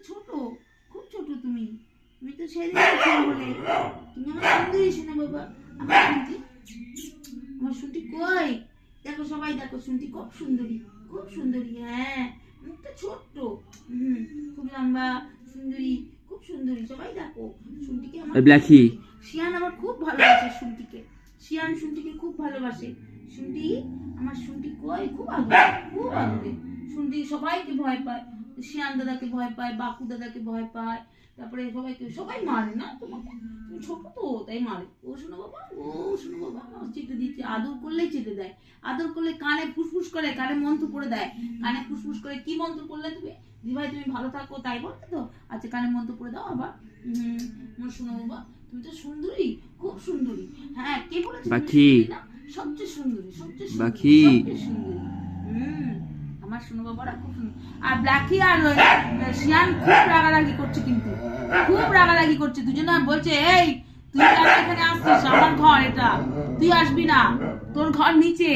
ছোট, খুব ছোট তুমি। তুমি তো ছেড়ে দিয়েছো বলে। তুমি আমার সুন্দরী শোনো বাবা। আমার শুনতি, আমার শুনতি কই? দেখো সবাই দেখো, শুনতি খুব সুন্দরী, খুব সুন্দরী। হ্যাঁ, মুখটা ছোট্ট, খুব লম্বা, সুন্দরী, খুব সুন্দরী। সবাই দেখো শুনতিকে। আমার ব্ল্যাকি শিয়ান আমার খুব ভালোবাসে শুনতিকে। শিয়ান শুনতিকে খুব ভালোবাসে। শুনতি, আমার শুনতি কই? খুব আদরে, খুব আদরে। শুনতি সবাইকে ভয় পায়। শিয়ান দাদাকে ভয় পায়, বাপু দাদাকে ভয় পায়, তারপরে সবাইকে, সবাই মারে না তোমাকে, তুমি ছোট তো তাই মারে। ও শোনো বাবা, ও শোনো বাবা, চেটে দিচ্ছে, আদর করলেই চেটে দেয়। আদর করলে কানে ফুসফুস করে, কানে মন্ত্র পড়ে দেয়। কানে ফুসফুস করে, কি মন্ত্র পড়লে তুমি? দিভাই তুমি ভালো থাকো তাই বলতে তো? আচ্ছা, কানে মন্ত্র পড়ে দাও আবার। শোনো বাবা, তুমি তো সুন্দরী, খুব সুন্দরী। হ্যাঁ, কে বলেছে তুমি বাকি সুন্দরী না? সবচেয়ে সুন্দরী, সবচেয়ে সুন্দরী, বাকি সবচেয়ে সুন্দরী। আমার শোনো বাবারা খুব সুন্দর। আর ব্ল্যাকি আর শিয়ান খুব রাগারাগি করছে, কিন্তু খুব রাগারাগি করছে। দুজনে বলছে, এই তুই কেন এখানে আসছিস? আমার ঘর এটা, তুই আসবি না, তোর ঘর নিচে।